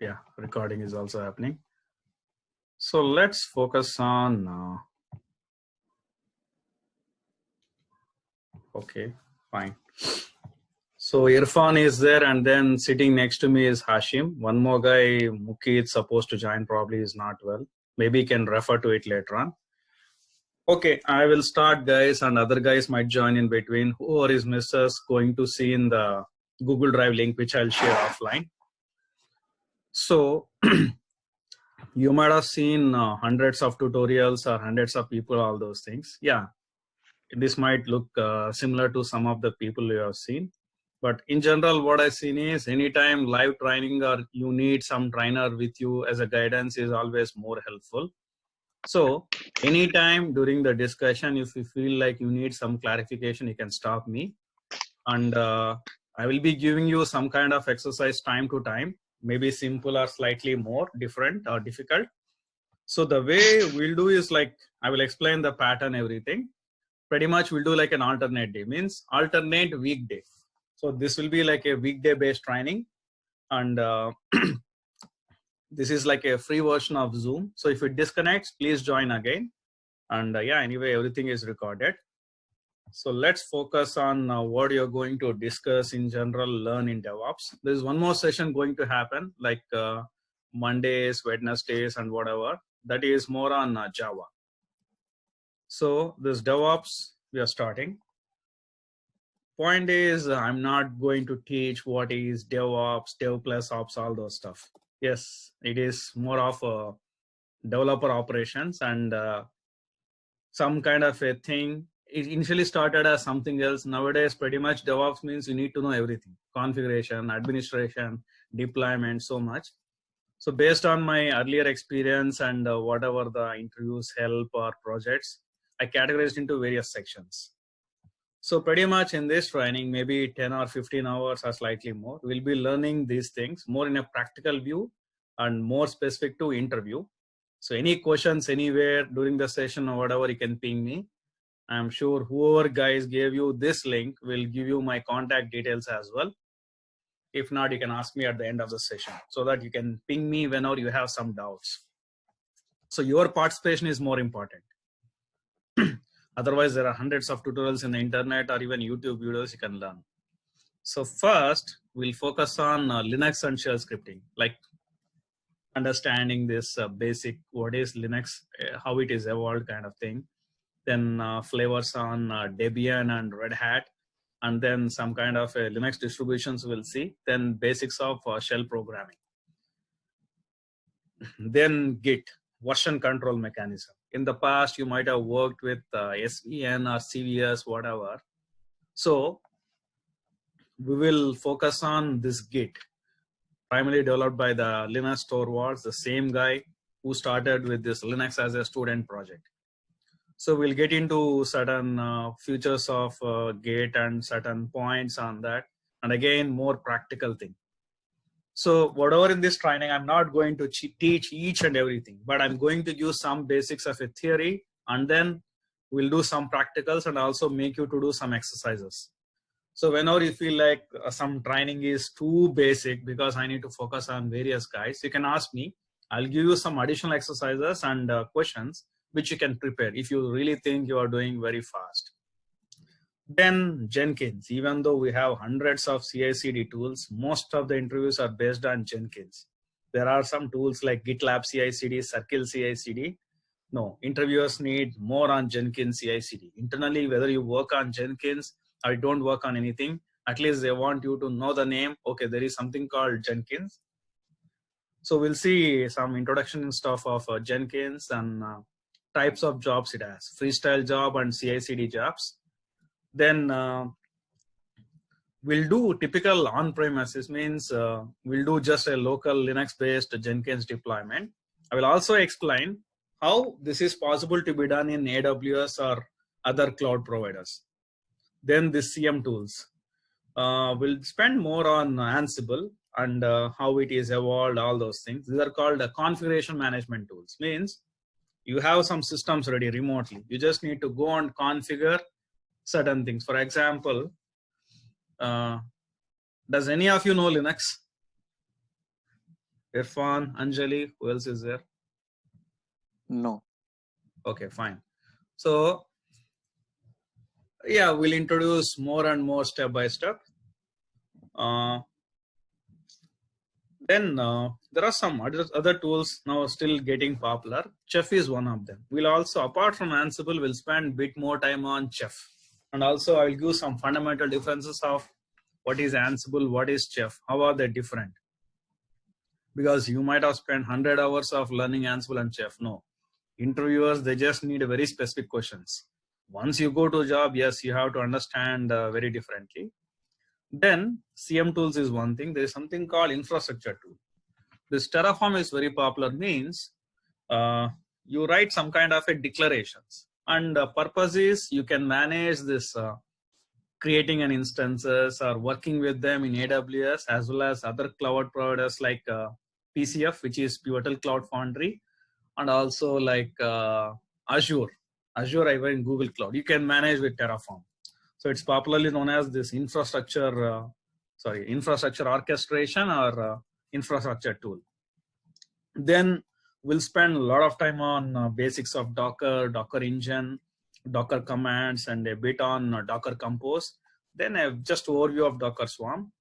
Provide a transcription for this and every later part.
Yeah, recording is also happening. So let's focus on, okay, fine. So Irfan is there, and then sitting next to me is Hashim. One more guy, Muki, is supposed to join, probably is not well. Maybe he can refer to it later on. Okay, I will start, guys, and other guys might join in between. Whoever is misses going to see in the Google Drive link, which I'll share offline. So you might have seen hundreds of tutorials or hundreds of people, all those things. Yeah, this might look similar to some of the people you have seen. But in general, what I've seen is anytime live training or you need some trainer with you as a guidance is always more helpful. So anytime during the discussion, if you feel like you need some clarification, you can stop me. And I will be giving you some kind of exercise time to time, maybe simple or slightly more different or difficult. So the way we'll do is like, I will explain the pattern, everything. Pretty much we'll do like an alternate day, means alternate weekday. So this will be like a weekday based training. And this is like a free version of Zoom. So if it disconnects, please join again. And yeah, anyway, everything is recorded. So let's focus on what you're going to discuss in general, learn in DevOps. There's one more session going to happen like Mondays, Wednesdays, and whatever. That is more on Java. So this DevOps, we are starting. Point is, I'm not going to teach what is DevOps, Dev plus Ops, all those stuff. Yes, it is more of a developer operations and some kind of a thing. It initially started as something else. Nowadays, pretty much DevOps means you need to know everything: configuration, administration, deployment, so much. So based on my earlier experience and whatever the interviews help or projects, I categorized into various sections. So pretty much in this training, maybe 10 or 15 hours or slightly more, we'll be learning these things more in a practical view and more specific to interview. So any questions anywhere during the session or whatever, you can ping me. I'm sure whoever guys gave you this link will give you my contact details as well. If not, you can ask me at the end of the session so that you can ping me whenever you have some doubts. So your participation is more important. Otherwise, there are hundreds of tutorials in the internet or even YouTube videos you can learn. So first, we'll focus on Linux and shell scripting, like understanding this basic, what is Linux, how it is evolved kind of thing. Then flavors on Debian and Red Hat, and then some kind of Linux distributions we'll see. Then basics of shell programming. Then Git, version control mechanism. In the past, you might have worked with SVN or CVS, whatever. So we will focus on this Git, primarily developed by the Linus Torvalds, the same guy who started with this Linux as a student project. So we'll get into certain features of Git and certain points on that. And again, more practical thing. So whatever in this training, I'm not going to teach each and everything, but I'm going to give some basics of a theory, and then we'll do some practicals and also make you to do some exercises. So whenever you feel like some training is too basic because I need to focus on various guys, you can ask me. I'll give you some additional exercises and questions which you can prepare if you really think you are doing very fast. Then Jenkins, even though we have hundreds of CI/CD tools, most of the interviews are based on Jenkins. There are some tools like GitLab CI/CD, Circle CI/CD. No, interviewers need more on Jenkins CI/CD. Internally, whether you work on Jenkins or you don't work on anything, at least they want you to know the name. Okay, there is something called Jenkins. So we'll see some introduction stuff of Jenkins and types of jobs it has: freestyle job and CI/CD jobs. Then we'll do typical on-premises, means we'll do just a local Linux-based Jenkins deployment. I will also explain how this is possible to be done in AWS or other cloud providers. Then the CM tools. We'll spend more on Ansible and how it is evolved, all those things. These are called configuration management tools. Means you have some systems ready remotely. You just need to go and configure certain things. For example, does any of you know Linux? Irfan, Anjali, who else is there? No. Okay, fine. So yeah, we'll introduce more and more step by step. Then there are some other tools now still getting popular. Chef is one of them. We'll also, apart from Ansible, we'll spend a bit more time on Chef. And also I'll give some fundamental differences of what is Ansible, what is Chef, how are they different. Because you might have spent 100 hours of learning Ansible and Chef. No. Interviewers, they just need very specific questions. Once you go to a job, yes, you have to understand very differently. Then CM tools is one thing. There is something called infrastructure tool. This Terraform is very popular, means you write some kind of a declarations, and the purpose is you can manage this creating an instances or working with them in AWS as well as other cloud providers like PCF, which is Pivotal Cloud Foundry, and also like Azure either in Google Cloud. You can manage with Terraform. So it's popularly known as this infrastructure orchestration or infrastructure tool. Then we'll spend a lot of time on basics of Docker engine, Docker commands, and a bit on Docker Compose. Then just overview of Docker Swarm.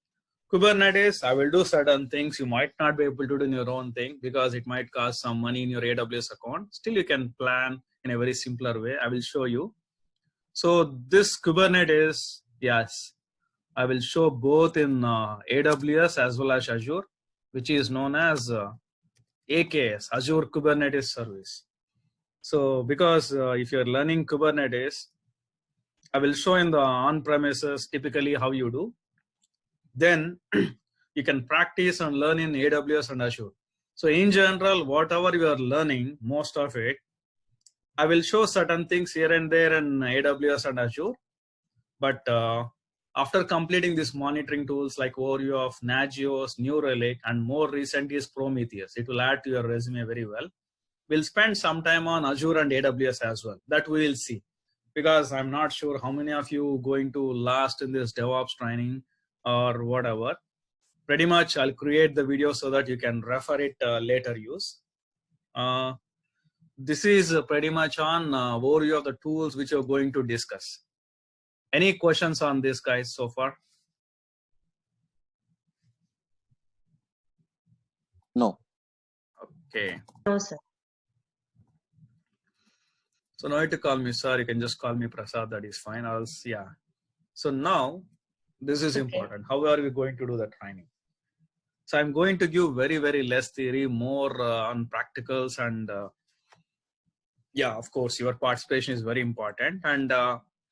Kubernetes, I will do certain things you might not be able to do in your own thing because it might cost some money in your AWS account. Still, you can plan in a very simpler way. I will show you. So this Kubernetes, yes, I will show both in AWS as well as Azure, which is known as AKS, Azure Kubernetes Service. So because if you're learning Kubernetes, I will show in the on-premises typically how you do. Then you can practice and learn in AWS and Azure. So in general, whatever you are learning, most of it, I will show certain things here and there in AWS and Azure. But after completing these monitoring tools like overview of Nagios, New Relic, and more recent is Prometheus, it will add to your resume very well. We'll spend some time on Azure and AWS as well. That we will see. Because I'm not sure how many of you going to last in this DevOps training or whatever. Pretty much I'll create the video so that you can refer it later use. This is pretty much on overview of the tools which you're going to discuss. Any questions on this, guys, so far? No. Okay. No, sir. So no need to call me sir, you can just call me Prasad, that is fine. Or else, yeah. So now, this is important. How are we going to do the training? So I'm going to give very, very less theory, more on practicals, and yeah, of course, your participation is very important. And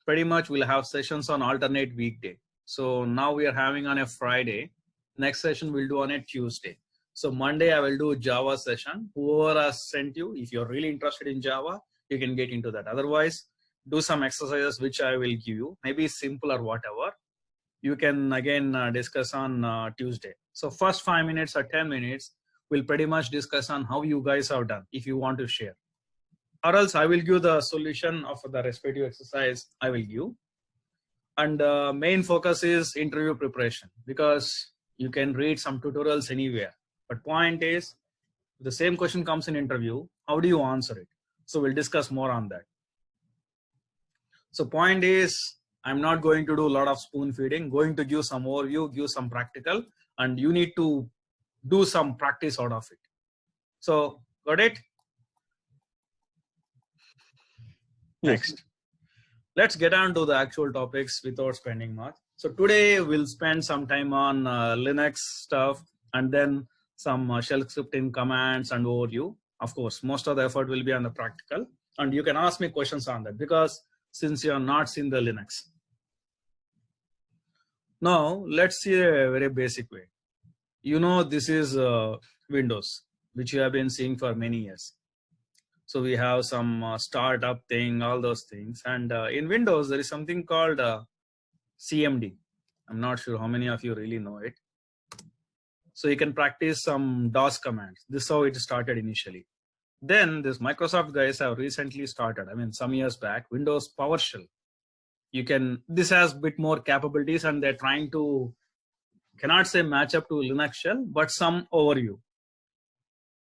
pretty much we'll have sessions on alternate weekday. So now we are having on a Friday. Next session we'll do on a Tuesday. So Monday I will do Java session. Whoever has sent you, if you're really interested in Java, you can get into that. Otherwise, do some exercises which I will give you, maybe simple or whatever. You can again discuss on Tuesday. So first 5 minutes or 10 minutes, we'll pretty much discuss on how you guys have done, if you want to share. Or else I will give the solution of the respective exercise I will give. And main focus is interview preparation, because you can read some tutorials anywhere. But point is, if the same question comes in interview, how do you answer it? So we'll discuss more on that. So point is, I'm not going to do a lot of spoon feeding, going to give some overview, give some practical, and you need to do some practice out of it. So got it? Next. Let's get on to the actual topics without spending much. So today we'll spend some time on Linux stuff, and then some shell scripting commands and overview. Of course, most of the effort will be on the practical, and you can ask me questions on that, because since you have not seen the Linux. Now let's see a very basic way. You know, this is Windows, which you have been seeing for many years. So we have some startup thing, all those things. And in Windows, there is something called CMD. I'm not sure how many of you really know it. So you can practice some DOS commands. This is how it started initially. Then this Microsoft guys have recently started, I mean, some years back, Windows PowerShell. This has a bit more capabilities, and they're trying to, cannot say match up to Linux shell, but some overview.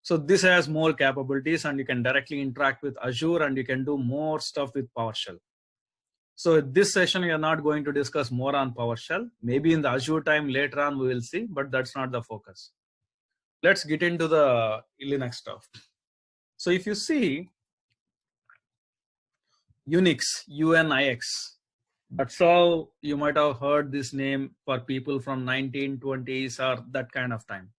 So this has more capabilities and you can directly interact with Azure and you can do more stuff with PowerShell. So this session, we are not going to discuss more on PowerShell. Maybe in the Azure time later on, we will see, but that's not the focus. Let's get into the Linux stuff. So if you see Unix, UNIX, that's how you might have heard this name for people from 1920s or that kind of time.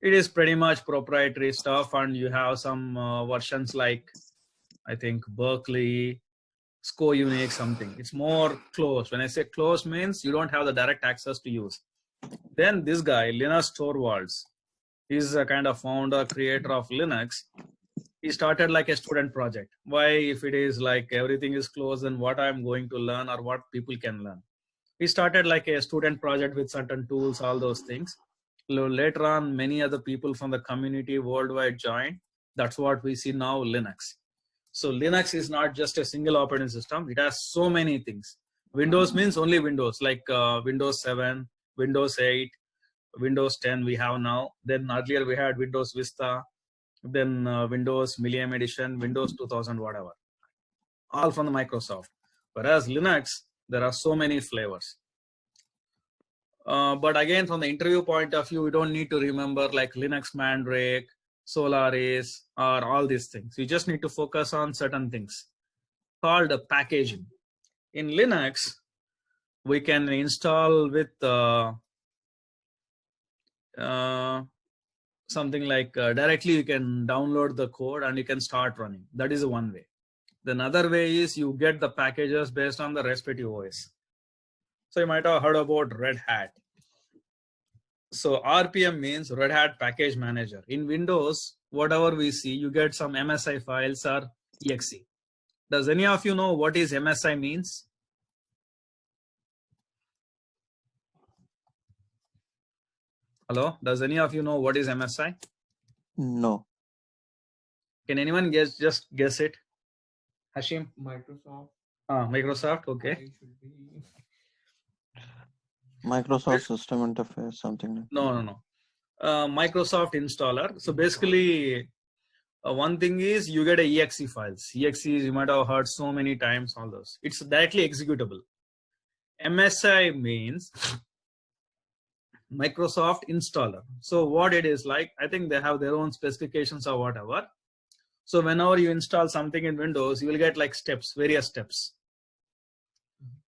It is pretty much proprietary stuff, and you have some versions like, I think, Berkeley, SCO Unix, something. It's more closed. When I say closed means you don't have the direct access to use. Then this guy, Linus Torvalds, he's a kind of founder, creator of Linux. He started like a student project. Why, if it is like everything is closed, then what I'm going to learn or what people can learn? He started like a student project with certain tools, all those things. Later on, many other people from the community worldwide joined. That's what we see now, Linux. So Linux is not just a single operating system. It has so many things. Windows means only Windows, like Windows 7, Windows 8, Windows 10 we have now. Then earlier we had Windows Vista, then Windows Millennium Edition, Windows 2000, whatever. All from the Microsoft. Whereas Linux, there are so many flavors. But again, from the interview point of view, we don't need to remember like Linux Mandrake, Solaris, or all these things. You just need to focus on certain things called packaging. In Linux, we can install with something like directly you can download the code and you can start running. That is one way. The another way is you get the packages based on the respective OS. So you might have heard about Red Hat. So RPM means Red Hat Package Manager. In Windows, whatever we see, you get some MSI files or exe. Does any of you know what is MSI means? Hello? Does any of you know what is MSI? No. Can anyone just guess it? Hashim? Microsoft. Microsoft, okay. It should be Microsoft System Interface, something like No. Microsoft installer. So basically, one thing is you get a exe files. Exe you might have heard so many times, all those. It's directly executable. MSI means Microsoft installer. So what it is like, I think they have their own specifications or whatever. So whenever you install something in Windows, you will get like steps, various steps.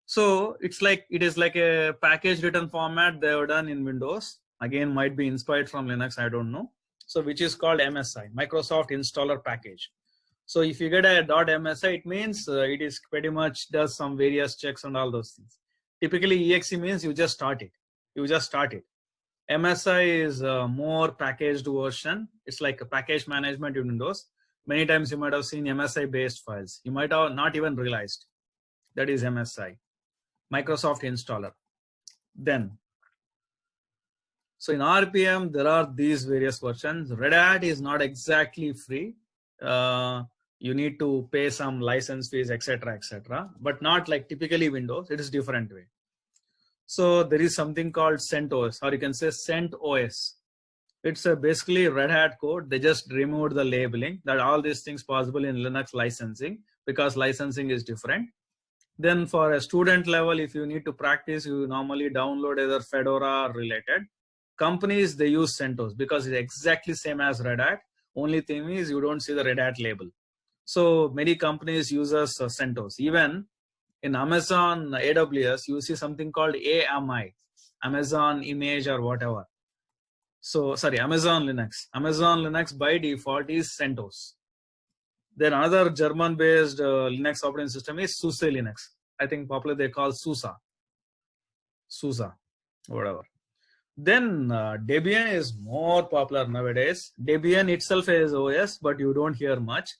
So it's like, it is like a package written format they have done in Windows. Again, might be inspired from Linux, I don't know. So which is called MSI, Microsoft Installer Package. So if you get a .msi, it means it is pretty much does some various checks and all those things. Typically exe means you just start it. MSI is a more packaged version. It's like a package management in Windows. Many times you might have seen MSI based files. You might have not even realized that is MSI, Microsoft Installer. Then, so in RPM, there are these various versions. Red Hat is not exactly free. You need to pay some license fees, etc., but not like typically Windows. It is different way. So there is something called CentOS, or you can say CentOS. It's basically Red Hat code. They just removed the labeling that all these things possible in Linux licensing because licensing is different. Then for a student level, if you need to practice, you normally download either Fedora or related. Companies, they use CentOS because it's exactly same as Red Hat. Only thing is you don't see the Red Hat label. So many companies use CentOS. Even in Amazon AWS, you see something called AMI, Amazon Image or whatever. So sorry, Amazon Linux. Amazon Linux by default is CentOS. Then another German-based Linux operating system is SUSE Linux. I think popularly they call SUSE, whatever. Then Debian is more popular nowadays. Debian itself is OS, but you don't hear much.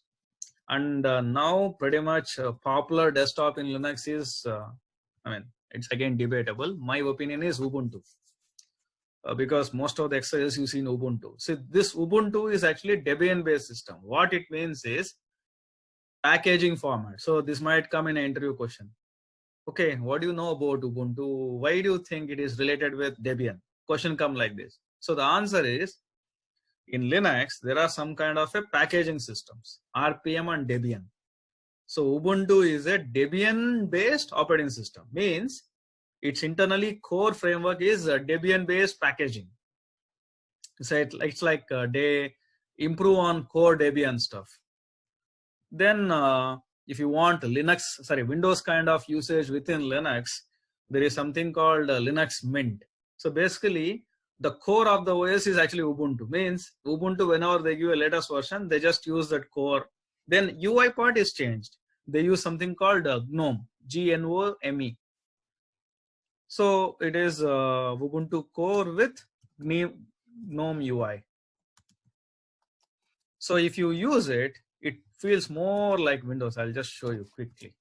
And now pretty much popular desktop in Linux is, it's again debatable. My opinion is Ubuntu. Because most of the exercises you see in Ubuntu. So this Ubuntu is actually Debian based system. What it means is packaging format. So this might come in an interview question. Okay, what do you know about Ubuntu? Why do you think it is related with Debian? Question come like this. So the answer is, in Linux, there are some kind of a packaging systems, RPM and Debian. So Ubuntu is a Debian based operating system, means its internally core framework is Debian based packaging. So it's like they improve on core Debian stuff. Then if you want Windows kind of usage within Linux, there is something called Linux Mint. So basically the core of the OS is actually Ubuntu, means Ubuntu, whenever they give a latest version, they just use that core. Then UI part is changed. They use something called GNOME, GNOME. So it is Ubuntu core with GNOME UI. So if you use it, it feels more like Windows. I'll just show you quickly.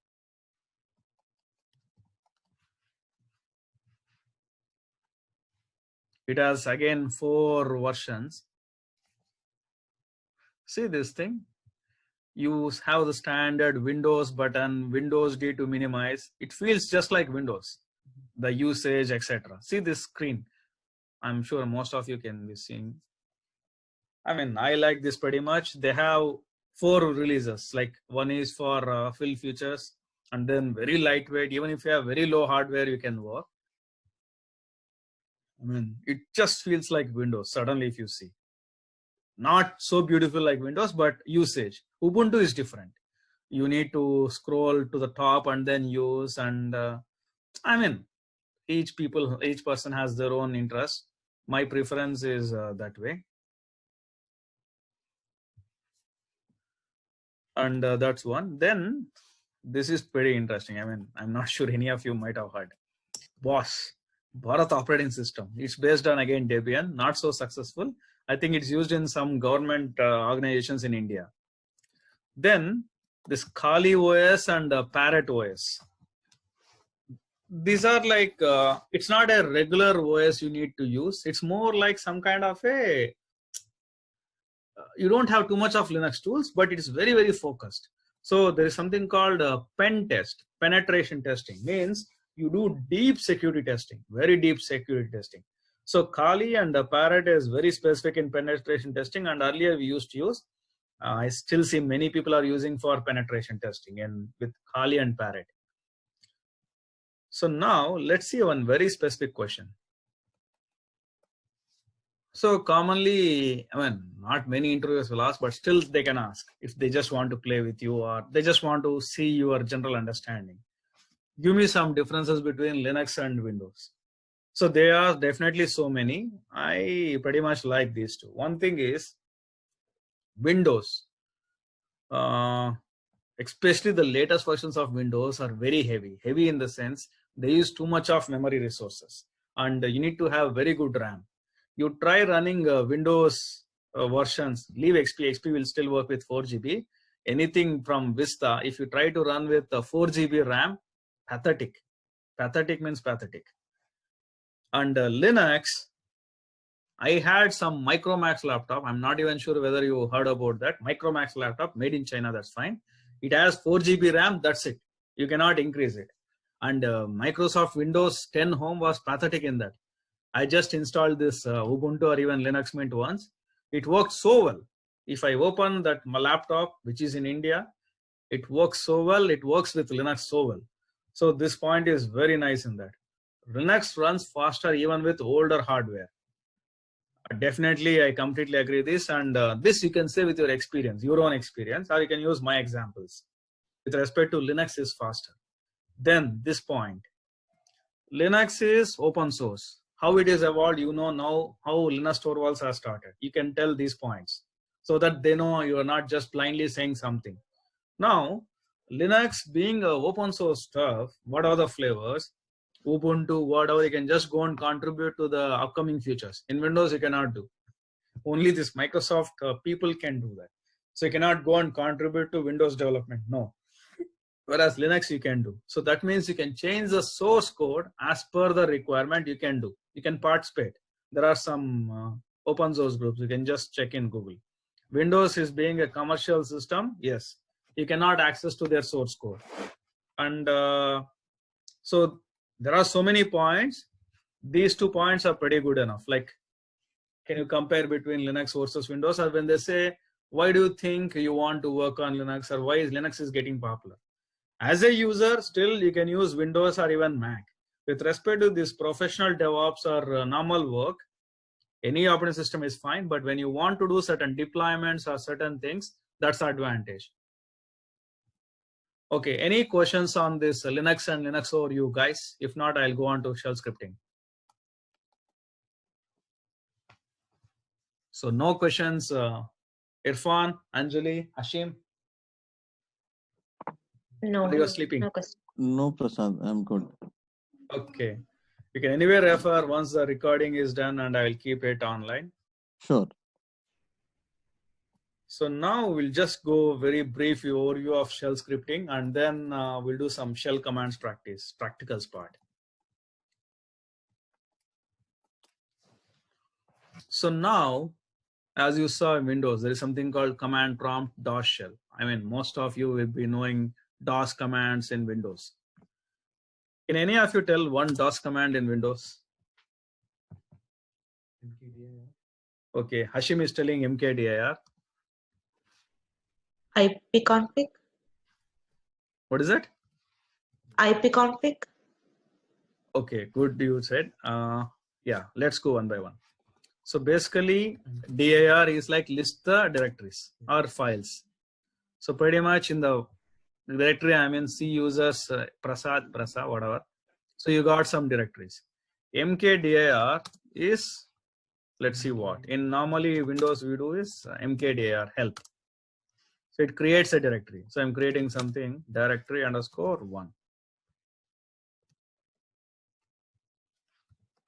It has again 4 versions. See this thing? You have the standard Windows button, Windows D to minimize. It feels just like Windows, the usage, etc. See this screen? I'm sure most of you can be seeing. I mean, I like this pretty much. They have 4 releases. Like one is for fill features, and then very lightweight. Even if you have very low hardware, you can work. I mean, it just feels like Windows suddenly if you see. Not so beautiful like Windows, but usage. Ubuntu is different. You need to scroll to the top and then use, and I mean, each person has their own interest. My preference is that way. And that's one. Then this is pretty interesting. I mean, I'm not sure any of you might have heard. BOS, Bharat Operating System. It's based on, again, Debian, not so successful. I think it's used in some government organizations in India. Then this Kali OS and Parrot OS. These are like, it's not a regular OS you need to use. It's more like some kind of a, you don't have too much of Linux tools, but it is very, very focused. So there is something called pen test, penetration testing, means you do deep security testing, very deep security testing. So Kali and Parrot is very specific in penetration testing, and earlier we used to use, I still see many people are using for penetration testing and with Kali and Parrot. So now let's see one very specific question. So commonly, I mean, not many interviewers will ask, but still they can ask if they just want to play with you or they just want to see your general understanding. Give me some differences between Linux and Windows. So there are definitely so many. I pretty much like these two. One thing is Windows, especially the latest versions of Windows are very heavy. Heavy in the sense they use too much of memory resources, and you need to have very good RAM. You try running Windows versions, leave XP. XP will still work with 4 GB. Anything from Vista, if you try to run with 4 GB RAM, pathetic. Pathetic means pathetic. And Linux, I had some Micromax laptop. I'm not even sure whether you heard about that. Micromax laptop made in China, that's fine. It has 4 GB RAM, that's it. You cannot increase it. And Microsoft Windows 10 Home was pathetic in that. I just installed this Ubuntu or even Linux Mint once. It worked so well. If I open that my laptop, which is in India, it works so well. It works with Linux so well. So this point is very nice in that. Linux runs faster even with older hardware. Definitely, I completely agree this. And this you can say with your experience, your own experience, or you can use my examples. With respect to Linux is faster. Then this point, Linux is open source. How it is evolved, you know now how Linus Torvalds has started. You can tell these points so that they know you are not just blindly saying something. Now, Linux being a open source stuff, what are the flavors? Ubuntu, whatever, you can just go and contribute to the upcoming features. In Windows, you cannot do. Only this Microsoft people can do that. So you cannot go and contribute to Windows development. No. Whereas Linux you can do. So that means you can change the source code as per the requirement you can do. You can participate. There are some open source groups. You can just check in Google. Windows is being a commercial system. Yes. You cannot access to their source code. And so there are so many points. These 2 points are pretty good enough. Like Can you compare between Linux versus Windows? Or when they say, why do you think you want to work on Linux, or why is Linux is getting popular? As a user, still you can use Windows or even Mac. With respect to this professional DevOps or normal work, any operating system is fine, but when you want to do certain deployments or certain things, that's the advantage. Okay, any questions on this Linux and Linux overview, guys? If not, I'll go on to shell scripting. So no questions. Irfan, Anjali, Hashim? No. You're sleeping. No question. No, Prasad, I'm good. Okay. You can anyway refer once the recording is done, and I will keep it online. Sure. So now we'll just go very brief overview of shell scripting, and then we'll do some shell commands practice, practicals part. So now, as you saw in Windows, there is something called command prompt DOS shell. I mean, most of you will be knowing DOS commands in Windows. Can any of you tell one DOS command in Windows? Okay, Hashim is telling mkdir. ipconfig. What is it? ipconfig. Okay, good you said. Yeah, let's go one by one. So basically, dir is like list the directories or files. So pretty much in the directory, I mean C users, Prasad, whatever. So you got some directories. mkdir is, let's see what. In normally Windows we do is mkdir help. So it creates a directory. So I'm creating something directory _1.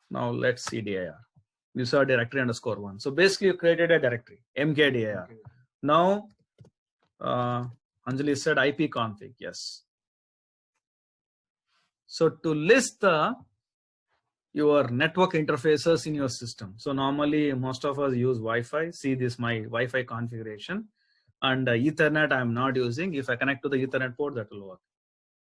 Now let's see dir. You saw directory _1. So basically you created a directory, mkdir. Now, Anjali said ipconfig, yes. So to list your network interfaces in your system. So normally most of us use Wi-Fi. See this, my Wi-Fi configuration. And Ethernet I'm not using. If I connect to the Ethernet port, that will work.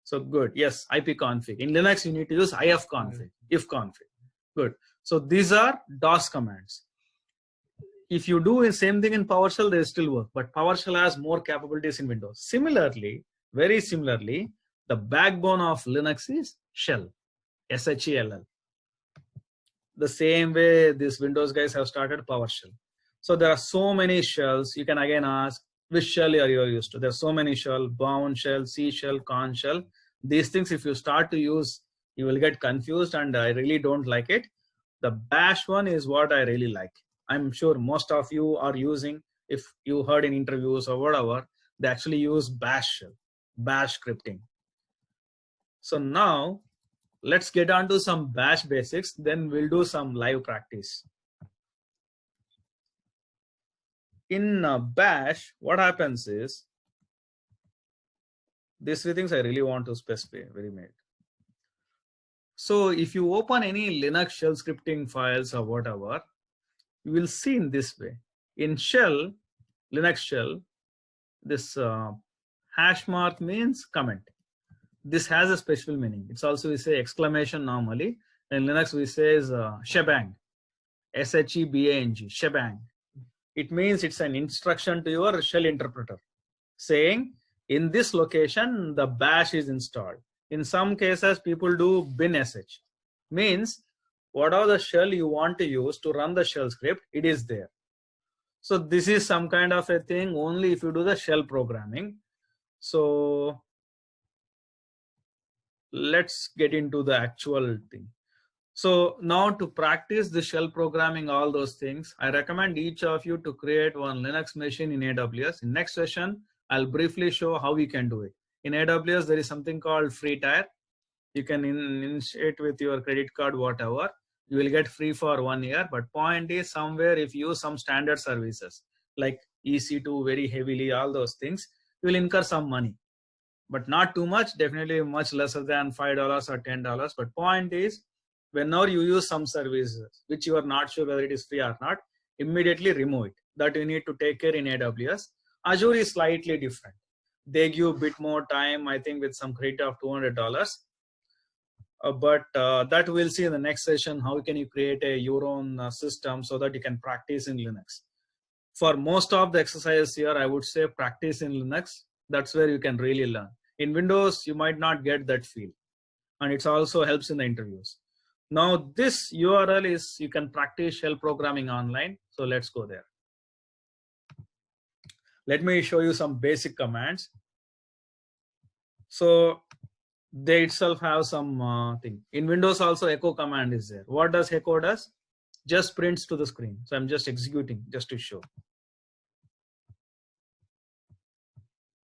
So good, yes, ipconfig. In Linux, you need to use ifconfig, ifconfig. Good. So these are DOS commands. If you do the same thing in PowerShell, they still work, but PowerShell has more capabilities in Windows. Similarly, very similarly, the backbone of Linux is shell, shell. The same way these Windows guys have started PowerShell. So there are so many shells. You can again ask, which shell are you used to? There are so many shell, bound shell, C shell, Conn shell. These things, if you start to use, you will get confused, and I really don't like it. The bash one is what I really like. I'm sure most of you are using, if you heard in interviews or whatever, they actually use bash shell, bash scripting. So now let's get on to some bash basics, then we'll do some live practice. In bash, what happens is, these three things I really want to specify, very made. So if you open any Linux shell scripting files or whatever, you will see in this way. In shell, Linux shell, this hash mark means comment. This has a special meaning. It's also we say exclamation normally. In Linux we say is shebang, shebang, shebang. It means it's an instruction to your shell interpreter saying in this location the bash is installed. In some cases people do bin sh, means whatever the shell you want to use to run the shell script, it is there. So this is some kind of a thing only if you do the shell programming. So let's get into the actual thing. So now to practice the shell programming, all those things, I recommend each of you to create one Linux machine in AWS. In next session, I'll briefly show how you can do it. In AWS, there is something called free tier. You can initiate with your credit card, whatever. You will get free for 1 year. But point is, somewhere if you use some standard services like EC2 very heavily, all those things, you will incur some money. But not too much, definitely much lesser than $5 or $10. But point is, whenever you use some services which you are not sure whether it is free or not, immediately remove it. That you need to take care in AWS. Azure is slightly different. They give a bit more time, I think with some credit of $200. but that we'll see in the next session. How can you create your own system so that you can practice in Linux? For most of the exercises here, I would say practice in Linux. That's where you can really learn. In Windows, you might not get that feel, and it also helps in the interviews. Now this URL is, you can practice shell programming online. So let's go there. Let me show you some basic commands. So they itself have some thing. In Windows also echo command is there. What does echo does? Just prints to the screen. So I'm just executing just to show.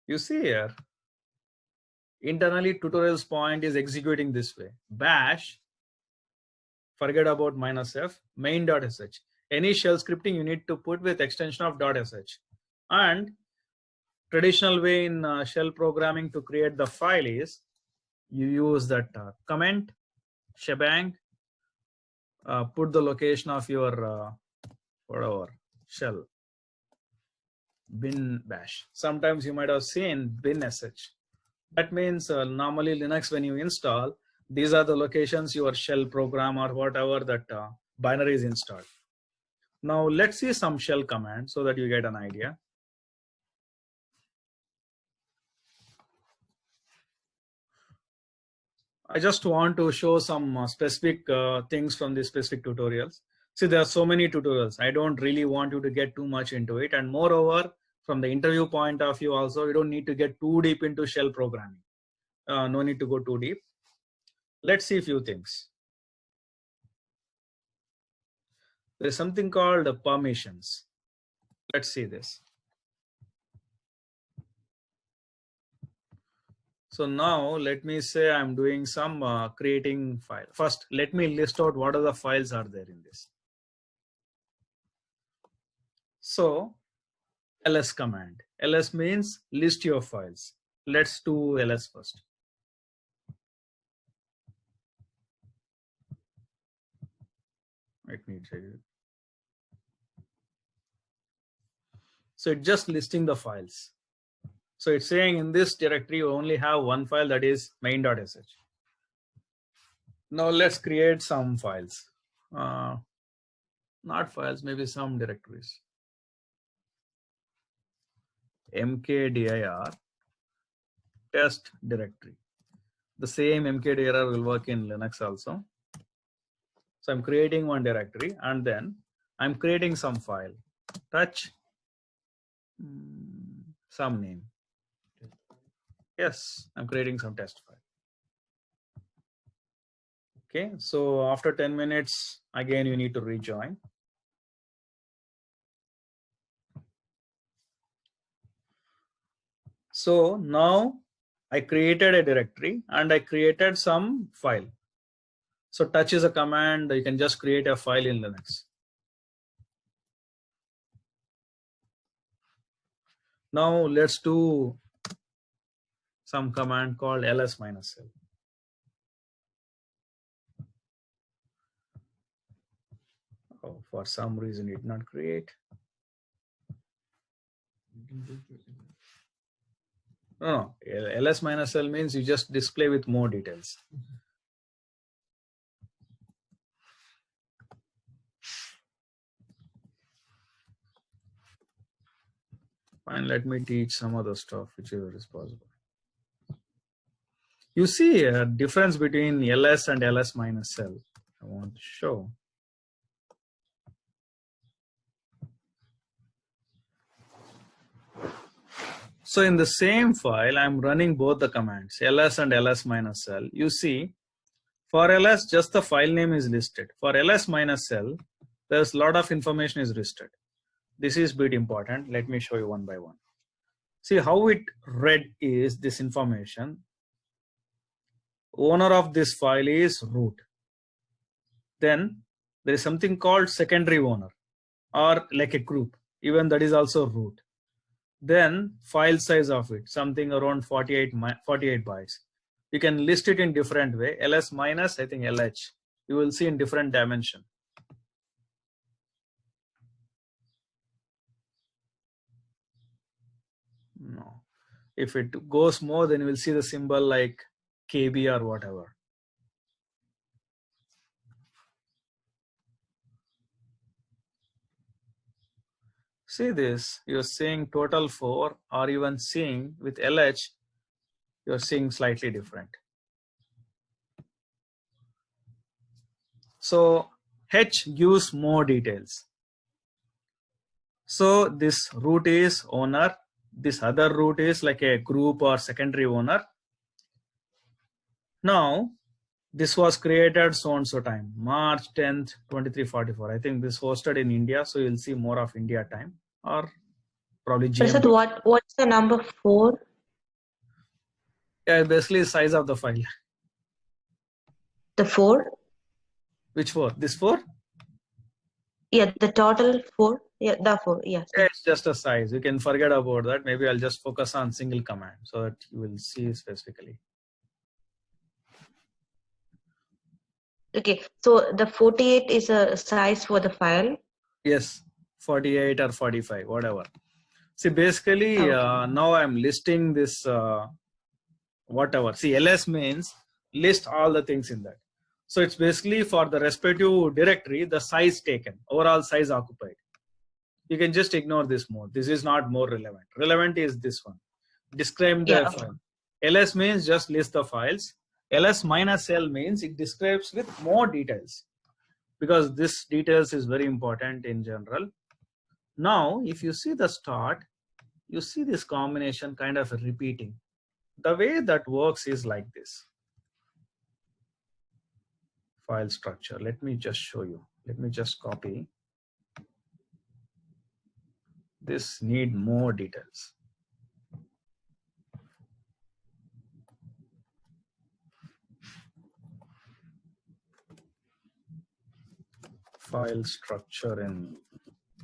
You see here, internally tutorials point is executing this way. Bash, forget about -f, main.sh. Any shell scripting you need to put with extension of .sh. And traditional way in shell programming to create the file is you use that comment, shebang, put the location of your whatever shell, bin bash. Sometimes you might have seen bin sh. That means normally Linux, when you install, these are the locations your shell program or whatever that binary is installed. Now let's see some shell commands so that you get an idea. I just want to show some specific things from the specific tutorials. See, there are so many tutorials. I don't really want you to get too much into it. And moreover, from the interview point of view also, you don't need to get too deep into shell programming. No need to go too deep. Let's see a few things. There is something called permissions. Let's see this. So now let me say I'm doing some creating file. First, let me list out what are the files are there in this. So ls command. Ls means list your files. Let's do ls first. Let me tell you. So it's just listing the files. So it's saying in this directory you only have one file, that is main.sh. Now let's create some files. Not files, maybe some directories. mkdir test directory. The same mkdir will work in Linux also. So I'm creating one directory and then I'm creating some file. Touch some name. Yes, I'm creating some test file. Okay, so after 10 minutes, again, you need to rejoin. So now I created a directory and I created some file. So touch is a command. You can just create a file in Linux. Now let's do some command called ls-l. Oh, for some reason it did not create. No, ls-l means you just display with more details. Fine, let me teach some other stuff whichever is possible. You see a difference between ls and ls-l. I want to show. So in the same file, I'm running both the commands, ls and ls-l. You see, for ls, just the file name is listed. For ls-l, there's a lot of information is listed. This is bit important. Let me show you one by one. See how it read is this information. Owner of this file is root. Then there is something called secondary owner or like a group. Even that is also root. Then file size of it, something around 48 bytes. You can list it in different way. ls minus, I think lh. You will see in different dimension. No. If it goes more, then you will see the symbol like KB or whatever. See this, you're seeing total 4, or even seeing with LH, you're seeing slightly different. So H gives more details. So this root is owner, this other root is like a group or secondary owner. Now this was created so and so time, March 10th, 2344. I think this hosted in India, so you'll see more of India time, or probably Prasad, GMT. what's the number 4? Yeah, basically size of the file. The 4? Which 4? This 4? Yeah, the total 4. Yeah, the 4. Yes. Yeah, it's just a size. You can forget about that. Maybe I'll just focus on single command so that you will see specifically. Okay, so the 48 is a size for the file. Yes, 48 or 45, whatever. See, basically, Okay. now I'm listing this whatever. See, ls means list all the things in that. So it's basically for the respective directory, the size taken, overall size occupied. You can just ignore this mode. This is not more relevant. Relevant is this one. Describe the Yeah. file. ls means just list the files. ls minus l means it describes with more details, because this details is very important in general. Now, if you see the start, you see this combination kind of repeating. The way that works is like this. File structure. Let me just show you. Let me just copy. This need more details. File structure in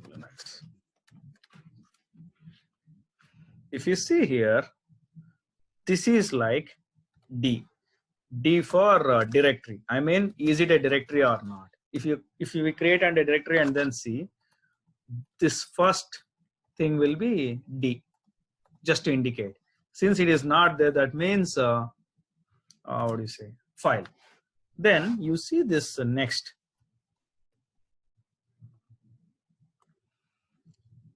Linux. If you see here, this is like D. D for directory. I mean, is it a directory or not? If you create a directory and then see, this first thing will be D, just to indicate. Since it is not there, that means what do you say? File. Then you see this next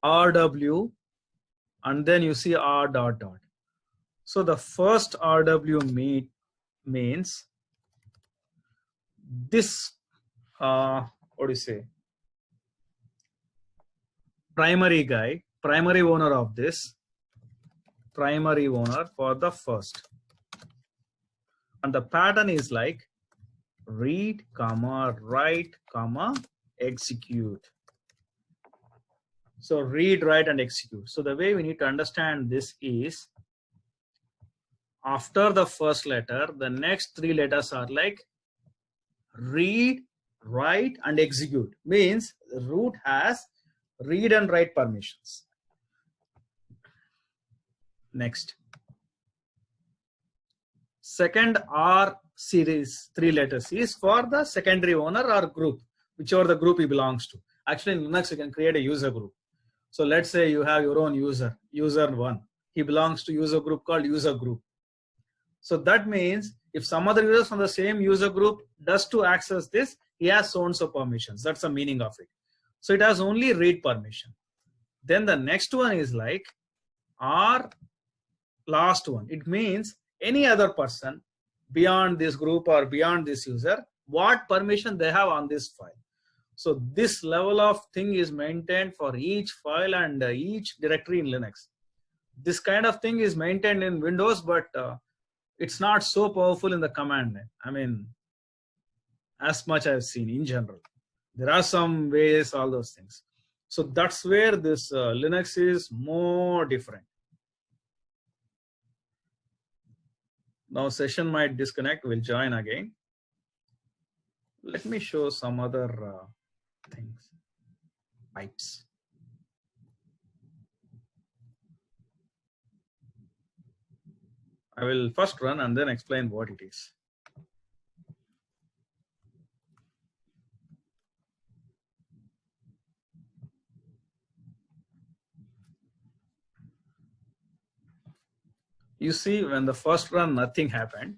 RW, and then you see R dot dot. So the first RW means this what do you say? Primary guy, primary owner of this, primary owner for the first. And the pattern is like read, comma, write, comma, execute. So read, write, and execute. So the way we need to understand this is, after the first letter, the next 3 letters are like read, write, and execute. Means root has read and write permissions. Next. Second R series 3 letters is for the secondary owner or group, whichever the group he belongs to. Actually, in Linux, you can create a user group. So let's say you have your own user, user1. He belongs to user group called user group. So that means if some other users from the same user group does to access this, he has so and so permissions. That's the meaning of it. So it has only read permission. Then the next one is like R last one. It means any other person beyond this group or beyond this user, what permission they have on this file. So this level of thing is maintained for each file and each directory in Linux. This kind of thing is maintained in Windows, but it's not so powerful in the command line. I mean, as much I've seen in general. There are some ways, all those things. So that's where this Linux is more different. Now session might disconnect, we'll join again. Let me show some other things. Pipes. I will first run and then explain what it is. You see, when the first run, nothing happened.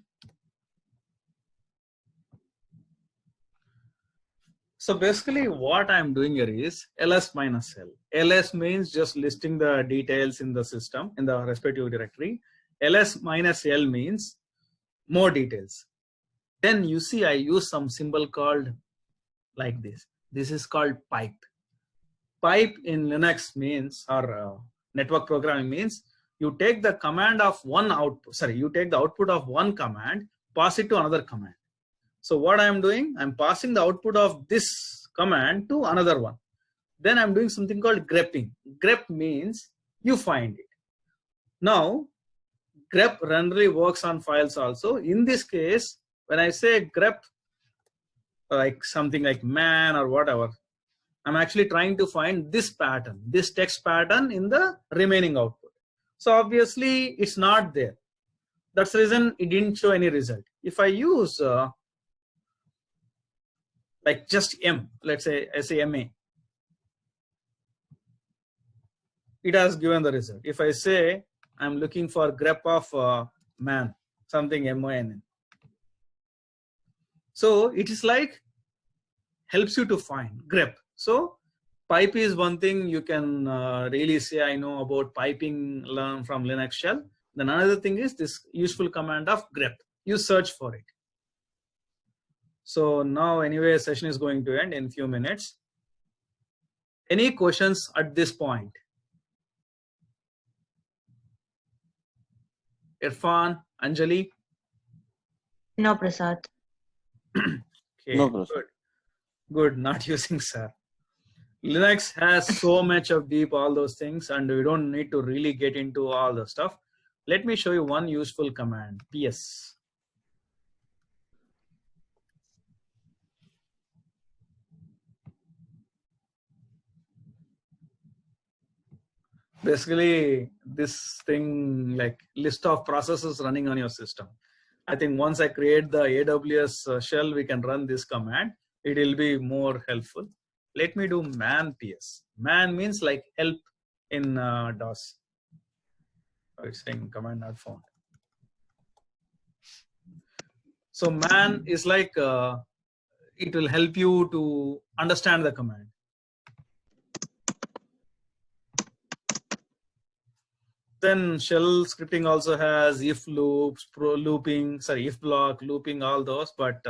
So basically what I'm doing here is ls minus l. Ls means just listing the details in the system, in the respective directory. Ls minus l means more details. Then you see I use some symbol called like this. This is called pipe. Pipe in Linux means, or network programming means, you take the command of one output, you take the output of one command, pass it to another command. So what I'm doing, I'm passing the output of this command to another one. Then I'm doing something called grepping. Grep means you find it. Now, grep generally works on files also. In this case, when I say grep, like something like man or whatever, I'm actually trying to find this pattern, this text pattern in the remaining output. So obviously it's not there. That's the reason it didn't show any result. If I use like just M, let's say I say MA, it has given the result. If I say I'm looking for grep of man, something MON. So it is like helps you to find grep. So pipe is one thing you can really say I know about piping, learn from Linux shell. Then another thing is this useful command of grep. You search for it. So now anyway, session is going to end in a few minutes. Any questions at this point? Irfan, Anjali? No, Prasad. Okay, No, Prasad. Good, not using sir. Linux has so much of deep all those things, and we don't need to really get into all the stuff. Let me show you one useful command, ps. Basically, this thing like list of processes running on your system. I think once I create the AWS shell, we can run this command. It will be more helpful. Let me do man ps. Man means like help in DOS. Oh, it's saying command not found. So man is like it will help you to understand the command. Then shell scripting also has if loops, if block, looping, all those, but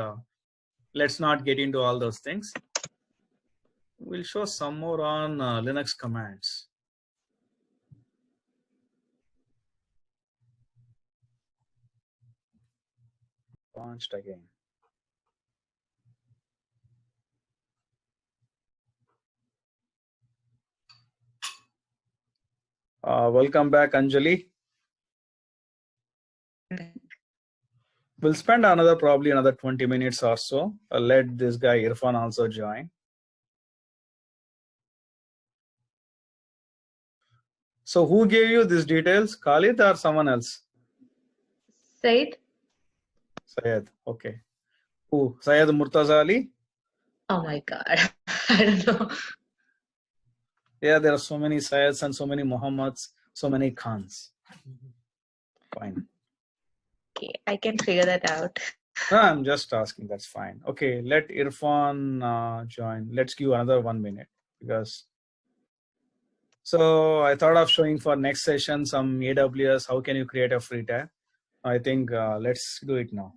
let's not get into all those things. We'll show some more on Linux commands. Launched again. Welcome back, Anjali. We'll spend probably another 20 minutes or so. I'll let this guy Irfan also join. So who gave you these details? Khalid or someone else? Said? Syed, okay. Who? Syed Murtaza Ali? Oh my God. I don't know. Yeah, there are so many Syeds and so many Muhammads, so many Khans. Fine. Okay, I can figure that out. No, I'm just asking, that's fine. Okay, let Irfan join. Let's give another 1 minute because. So I thought of showing for next session some AWS, how can you create a free tab? I think let's do it now.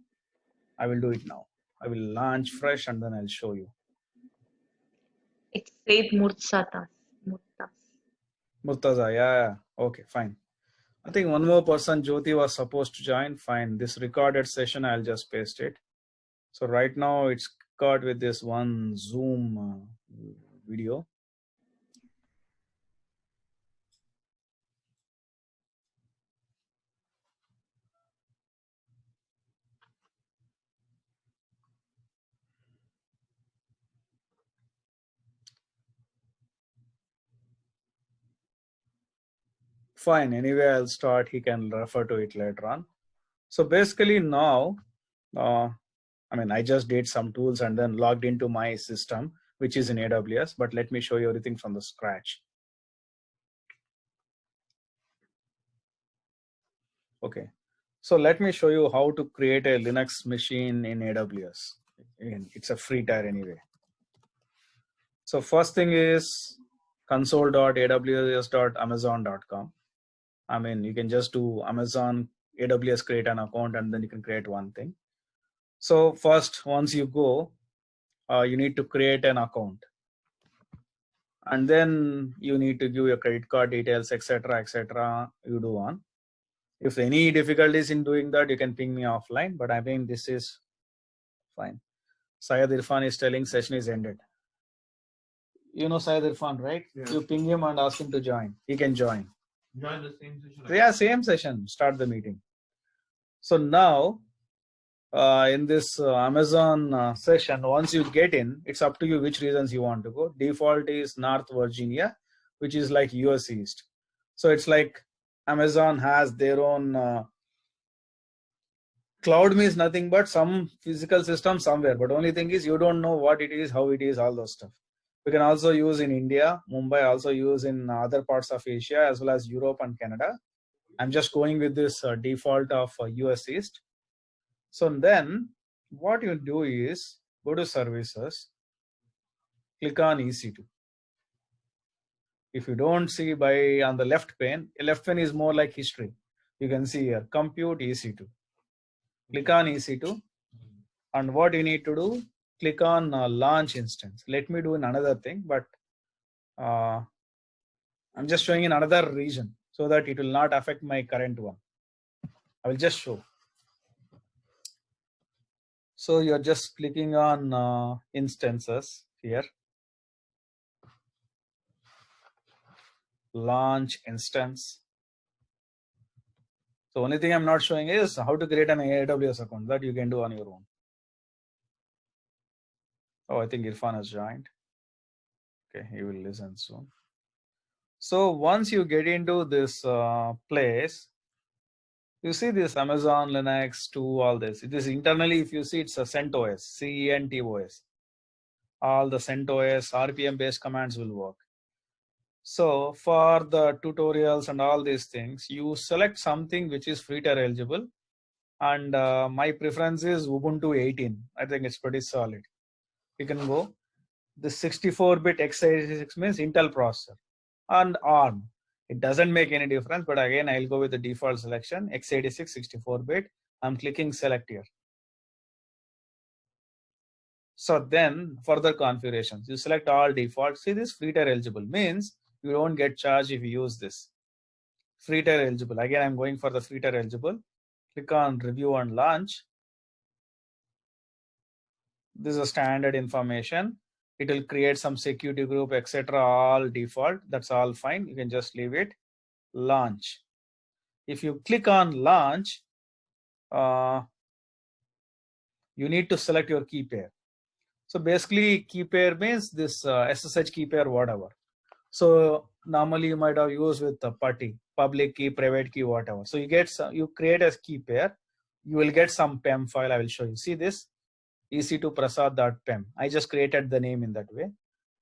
I will do it now. I will launch fresh and then I'll show you. It's Said Murtaza. Murtaza, yeah. Okay, fine. I think one more person, Jyoti, was supposed to join. Fine. This recorded session, I'll just paste it. So right now it's caught with this one Zoom video. Fine. Anyway, I'll start. He can refer to it later on. So basically now, I just did some tools and then logged into my system, which is in AWS, but let me show you everything from the scratch. Okay. So let me show you how to create a Linux machine in AWS. It's a free tier anyway. So first thing is console.aws.amazon.com. I mean, you can just do Amazon AWS, create an account, and then you can create one thing. So first, once you go, you need to create an account, and then you need to give your credit card details, etc., etc. You do on. If any difficulties in doing that, you can ping me offline. But I think this is fine. Syed Irfan is telling session is ended. You know Syed Irfan, right? Yeah. You ping him and ask him to join. He can join. Join the same session. Yeah, same session. Start the meeting. So now, in this Amazon session, once you get in, it's up to you which regions you want to go. Default is North Virginia, which is like US East. So it's like Amazon has their own cloud, means nothing but some physical system somewhere. But only thing is you don't know what it is, how it is, all those stuff. We can also use in India, Mumbai, also use in other parts of Asia as well as Europe and Canada. I'm just going with this default of US East. So then what you do is go to services, click on EC2. If you don't see by on the left pane is more like history. You can see here, compute EC2. Click on EC2. And what you need to do, click on launch instance. Let me do in another thing, but I'm just showing in another region so that it will not affect my current one. I will just show. So you're just clicking on instances here. Launch instance. So only thing I'm not showing is how to create an AWS account. That you can do on your own. Oh, I think Irfan has joined. Okay, he will listen soon. So once you get into this place, you see this Amazon Linux 2, all this. It is internally, if you see, it's a CentOS, CentOS. All the CentOS RPM based commands will work. So for the tutorials and all these things, you select something which is free tier eligible. And my preference is Ubuntu 18. I think it's pretty solid. You can go. The 64-bit x86 means Intel processor and ARM. It doesn't make any difference, but again, I'll go with the default selection, x86 64-bit. I'm clicking select here. So then further configurations, you select all default. See this free tier eligible means you don't get charged if you use this. Free tier eligible. Again, I'm going for the free tier eligible. Click on review and launch. This is a standard information. It will create some security group, etc. All default. That's all fine. You can just leave it. Launch. If you click on launch, you need to select your key pair. So basically, key pair means this SSH key pair, whatever. So normally you might have used with the PuTTY, public key, private key, whatever. So you get some, you create a key pair. You will get some PEM file. I will show you. See this EC2 prasad.pem. I just created the name in that way.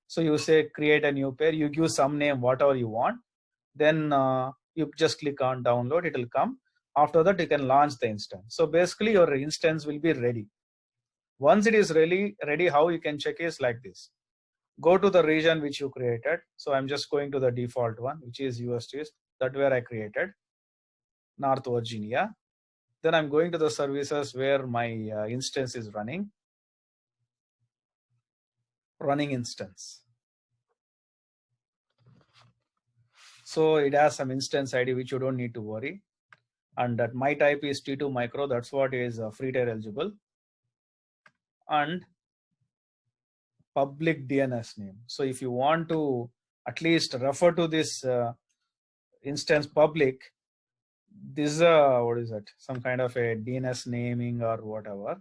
So you say create a new pair. You give some name, whatever you want. Then you just click on download. It will come. After that, you can launch the instance. So basically, your instance will be ready. Once it is ready, how you can check is like this. Go to the region which you created. So I'm just going to the default one, which is US East. That's where I created, North Virginia. Then I'm going to the services where my instance is running. Running instance. So it has some instance ID which you don't need to worry. And that my type is T2 micro. That's what is free tier eligible. And public DNS name. So if you want to at least refer to this instance public, this is what is that? Some kind of a DNS naming or whatever.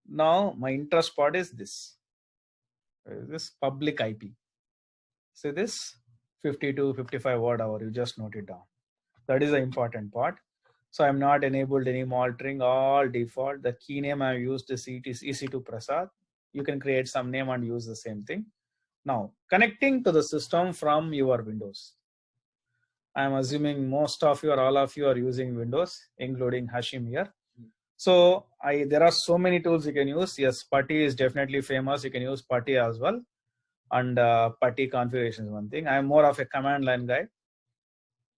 Now my interest part is this. This public IP. See this 52, 55, whatever. You just note it down. That is the important part. So I'm not enabled any monitoring. All default. The key name I used is EC2 Prasad. You can create some name and use the same thing. Now connecting to the system from your Windows. I'm assuming most of you or all of you are using Windows, including Hashim here. So there are so many tools you can use. Yes, PuTTY is definitely famous. You can use PuTTY as well. and PuTTY configuration is one thing. I'm more of a command line guy.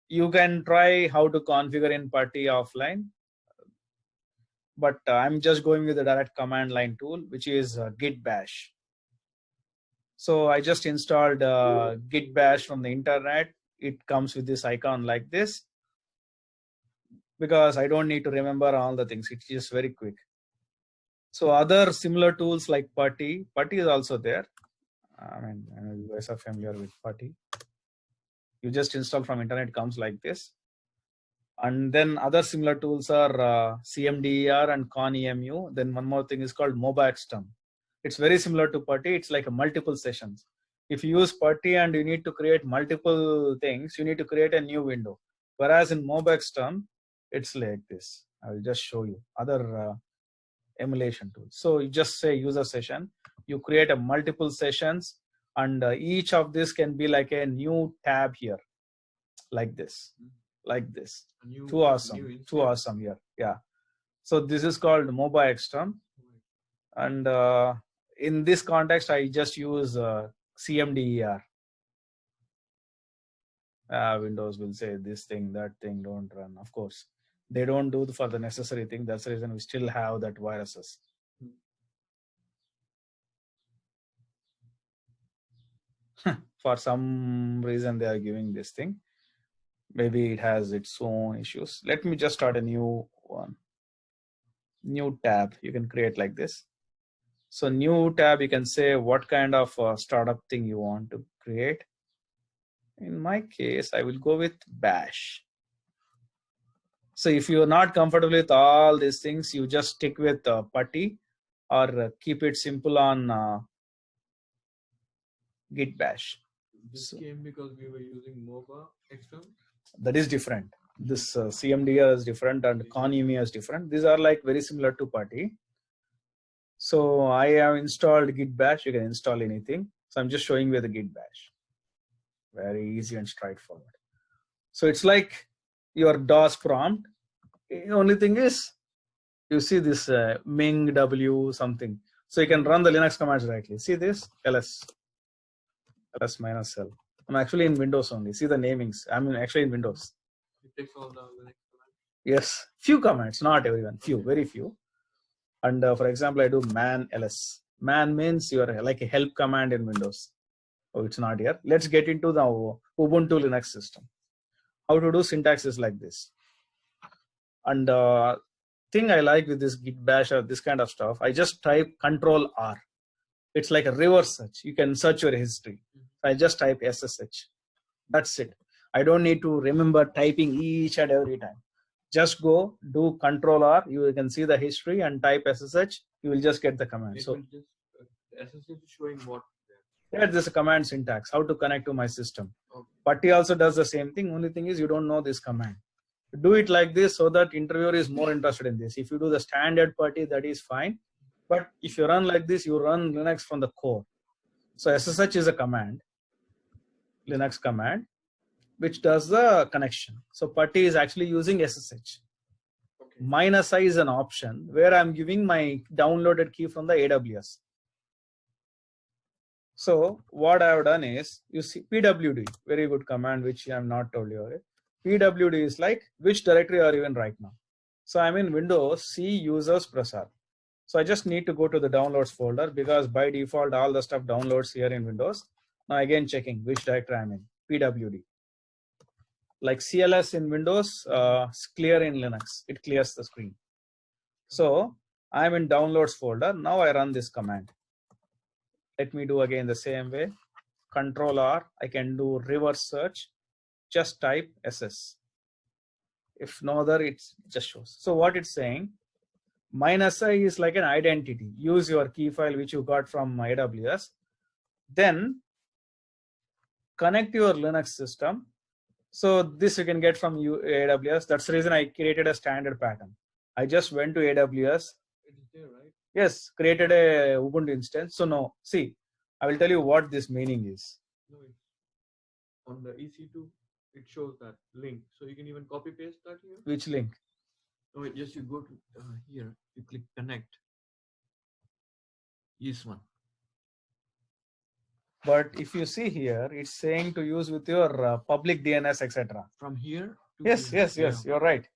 You can try how to configure in PuTTY offline, but I'm just going with the direct command line tool, which is git bash. So I just installed git bash from the internet. It comes with this icon like this, because I don't need to remember all the things. It's just very quick. So other similar tools like PuTTY is also there. I mean, you guys are familiar with PuTTY. You just install from internet, comes like this. And then other similar tools are CMDER and ConEMU. Then one more thing is called MobaXterm. It's very similar to PuTTY. It's like a multiple sessions. If you use PuTTY and you need to create multiple things, you need to create a new window. Whereas in MobaXterm, it's like this. I will just show you other emulation tools. So you just say user session, you create a multiple sessions, and each of this can be like a new tab here, like this, like this. Too awesome here. Yeah. So this is called MobaXterm, and in this context, I just use CMDER. Windows will say this thing, that thing, don't run. Of course, they don't do for the necessary thing. That's the reason we still have that viruses. For some reason, they are giving this thing. Maybe it has its own issues. Let me just start a new one. New tab you can create like this. So new tab, you can say what kind of startup thing you want to create. In my case, I will go with bash. So if you're not comfortable with all these things, you just stick with PuTTY, or keep it simple on git bash. This came because we were using MobaXterm. That is different. This CMDR is different and ConEMU is different. These are like very similar to PuTTY. So I have installed git bash. You can install anything. So I'm just showing you the git bash. Very easy and straightforward. So it's like your DOS prompt. The only thing is, you see this Ming W something. So you can run the Linux commands directly. See this ls -l. I'm actually in Windows only. See the namings. I'm actually in Windows. It takes all the Linux commands. Yes, few commands, not everyone. Few, very few. And for example, I do man ls. Man means you're like a help command in Windows. Oh, it's not here. Let's get into the Ubuntu Linux system. How to do syntax is like this. And thing I like with this git bash or this kind of stuff, I just type Control R. It's like a reverse search. You can search your history. I just type SSH. That's it. I don't need to remember typing each and every time. Just go do Control R. You can see the history and type SSH. You will just get the command. So SSH is showing what? that's this command syntax. How to connect to my system. Okay. PuTTY also does the same thing. Only thing is you don't know this command. Do it like this so that interviewer is more interested in this. If you do the standard PuTTY, that is fine. But if you run like this, you run Linux from the core. So SSH is a command, Linux command, which does the connection. So PuTTY is actually using SSH. Okay. -i is an option where I'm giving my downloaded key from the AWS. So what I have done is, you see pwd, very good command, which I'm not told you already. Pwd is like which directory are you in right now. So I'm in Windows C users Prasad. So I just need to go to the downloads folder, because by default all the stuff downloads here in Windows. Now again checking which directory I'm in. Pwd. Like CLS in Windows, clear in Linux. It clears the screen. So I'm in downloads folder. Now I run this command. Let me do again the same way. Control R. I can do reverse search. Just type SS. If no other, it just shows. So what it's saying, -i is like an identity. Use your key file which you got from AWS. Then connect your Linux system. So this you can get from AWS. That's the reason I created a standard pattern. I just went to AWS. It is there, right? Yes, created a Ubuntu instance. So no, see, I will tell you what this meaning is. No, it's on the EC2. It shows that link, so you can even copy paste that here. Which link? No, just you go to here. You click connect. This one. But if you see here, it's saying to use with your public DNS, etc. From here to Yes, here. yes, yes, you're right.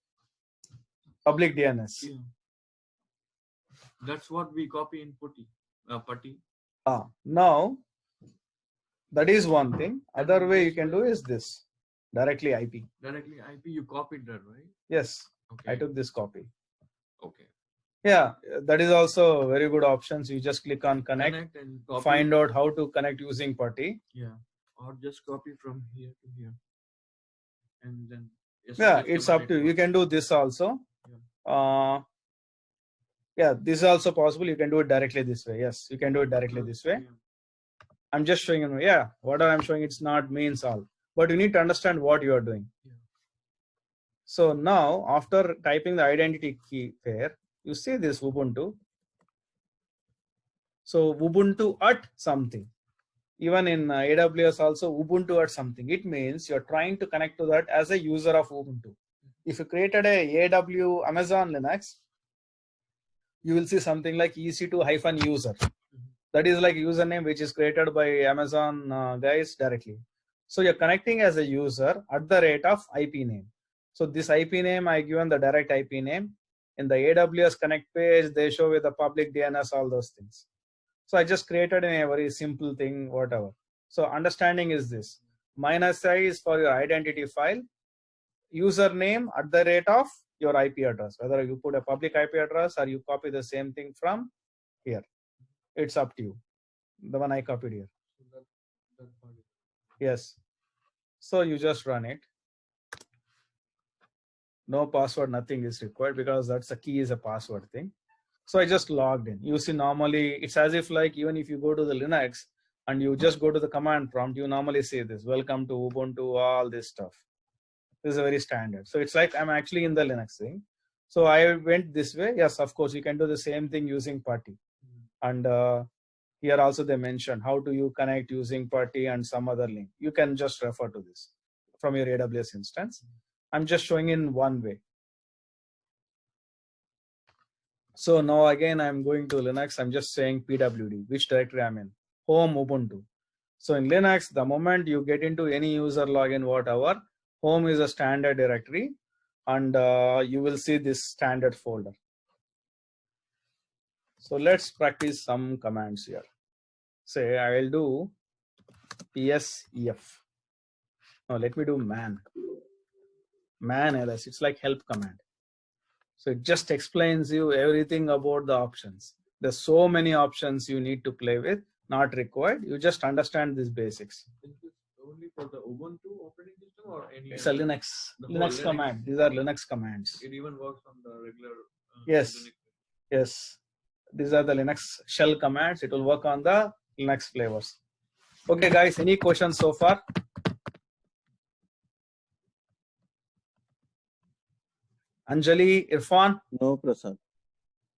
Public DNS. Yeah. That's what we copy in Putty. Now, that is one thing. Other way you can do is this, directly IP. Directly IP, you copied that, right? Yes, Okay. I took this copy. Okay. Yeah, that is also very good options. You just click on connect, and copy. find out how to connect using Putty. Yeah. Or just copy from here to here. And then. Yeah, it's up to you. You can do this also. Yeah, this is also possible. You can do it directly this way. Yes, you can do it directly this way. Yeah. I'm just showing you. Yeah, whatever I'm showing, it's not means all. But you need to understand what you are doing. Yeah. So now, after typing the identity key pair, you see this Ubuntu. So Ubuntu at something. Even in AWS also, Ubuntu at something. It means you're trying to connect to that as a user of Ubuntu. If you created a Amazon Linux, you will see something like EC2-user. That is like username which is created by Amazon guys directly. So you're connecting as a user at the rate of IP name. So this IP name, I given the direct IP name. In the AWS Connect page, they show with the public DNS, all those things. So I just created a very simple thing, whatever. So understanding is this. -i is for your identity file. Username at the rate of your IP address. Whether you put a public IP address or you copy the same thing from here. It's up to you. The one I copied here. Yes. So you just run it. No password, nothing is required because that's the key is a password thing. So I just logged in. You see, normally it's as if like even if you go to the Linux and you just go to the command prompt, you normally say this, welcome to Ubuntu, all this stuff. This is a very standard. So it's like I'm actually in the Linux thing. So I went this way. Yes, of course, you can do the same thing using Putty. And here also they mentioned how do you connect using Putty and some other link. You can just refer to this from your AWS instance. I'm just showing in one way. So now again, I'm going to Linux. I'm just saying pwd, which directory I'm in, home Ubuntu. So in Linux, the moment you get into any user login, whatever, home is a standard directory and you will see this standard folder. So let's practice some commands here. Say I will do psef. Now let me do man ls. It's like help command. So it just explains you everything about the options. There's so many options you need to play with, not required. You just understand these basics. Is this only for the Ubuntu operating system or any? It's a Linux Linux command. These are Linux commands. It even works on the regular. Yes. Linux. Yes. These are the Linux shell commands. It will work on the Linux flavors. Okay, guys, any questions so far? Anjali, Irfan? No, Prasad.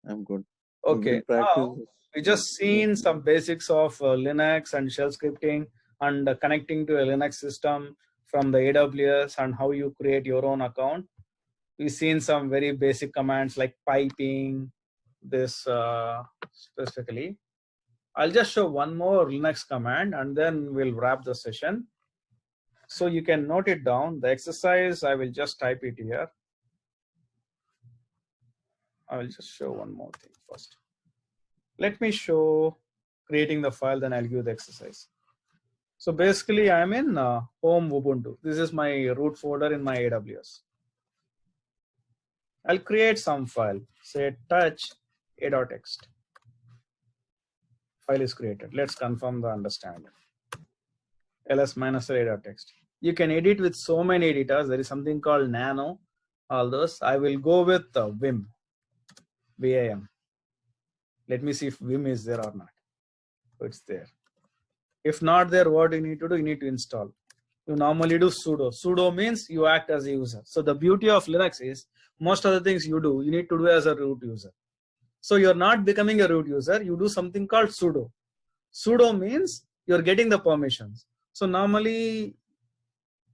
I'm good. Okay. Practice Now, this. we just seen some basics of Linux and shell scripting and connecting to a Linux system from the AWS and how you create your own account. We've seen some very basic commands like piping, this specifically. I'll just show one more Linux command and then we'll wrap the session. So you can note it down. The exercise, I will just type it here. I will just show one more thing first. Let me show creating the file, then I'll give the exercise. So basically I'm in home Ubuntu. This is my root folder in my AWS. I'll create some file, say touch a.txt. File is created. Let's confirm the understanding. ls-a.txt. You can edit with so many editors. There is something called Nano, all those. I will go with Vim. VIM. Let me see if Vim is there or not. So it's there. If not there, what you need to do? You need to install. You normally do sudo. Sudo means you act as a user. So the beauty of Linux is most of the things you do, you need to do as a root user. So you're not becoming a root user. You do something called sudo. Sudo means you're getting the permissions. So normally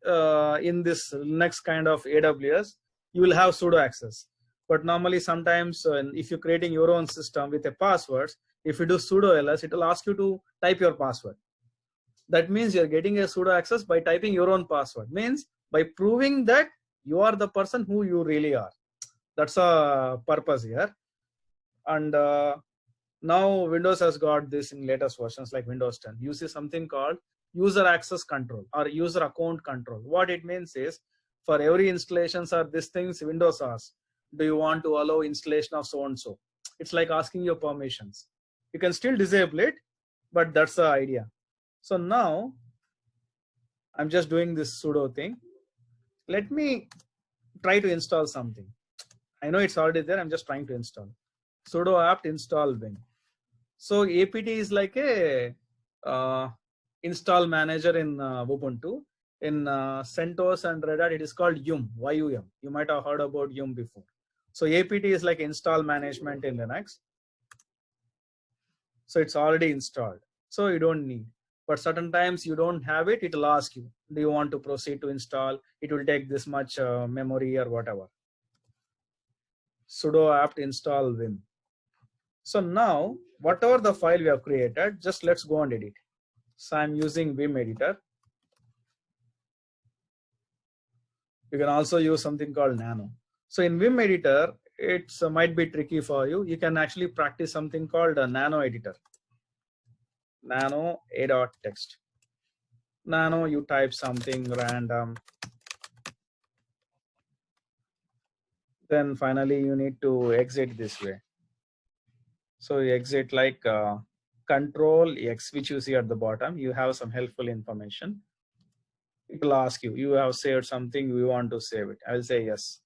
in this Linux kind of AWS, you will have sudo access. But normally sometimes if you're creating your own system with a password, if you do sudo ls, it will ask you to type your password. That means you're getting a sudo access by typing your own password. Means by proving that you are the person who you really are. That's a purpose here. And now Windows has got this in latest versions like Windows 10. You see something called user access control or user account control. What it means is for every installations or these things Windows asks, do you want to allow installation of so and so? It's like asking your permissions. You can still disable it, but that's the idea. So now I'm just doing this sudo thing. Let me try to install something. I know it's already there. I'm just trying to install sudo apt install vim. So apt is like a install manager in Ubuntu. In CentOS and Red Hat, it is called yum, Y-U-M. You might have heard about yum before. So apt is like install management in Linux. So it's already installed. So you don't need. But certain times you don't have it, it will ask you, do you want to proceed to install? It will take this much memory or whatever. Sudo apt install vim. So now, whatever the file we have created, just let's go and edit. So I'm using Vim editor. You can also use something called Nano. So in Vim editor, it might be tricky for you. You can actually practice something called a Nano editor. Nano a.text. Nano, you type something random. Then finally you need to exit this way. So you exit like Control X, which you see at the bottom. You have some helpful information. It will ask you, you have saved something, we want to save it. I will say yes.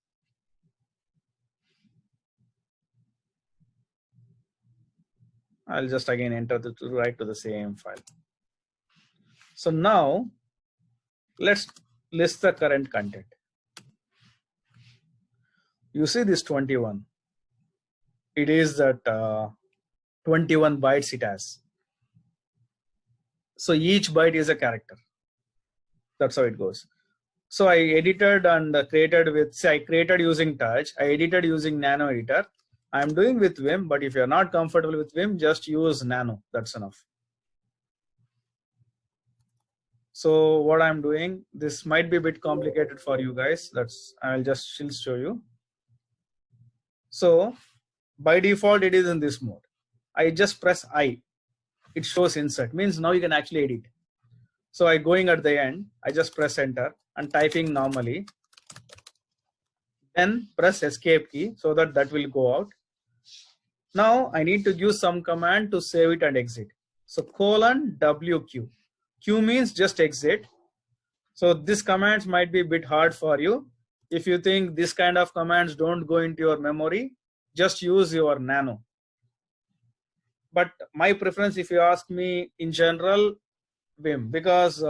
I'll just again enter the write to the same file. So now let's list the current content. You see this 21. It is that 21 bytes it has. So each byte is a character. That's how it goes. So I edited and created with, say I created using Touch, I edited using Nano editor. I'm doing with Vim, but if you're not comfortable with Vim, just use Nano, that's enough. So what I'm doing, this might be a bit complicated for you guys. I'll just still show you. So by default, it is in this mode. I just press I, it shows insert, means now you can actually edit. So I going at the end, I just press enter and typing normally. Then press escape key so that will go out. Now I need to use some command to save it and exit. So :WQ. Q means just exit. So this commands might be a bit hard for you. If you think this kind of commands don't go into your memory, just use your Nano. But my preference, if you ask me in general, Vim, because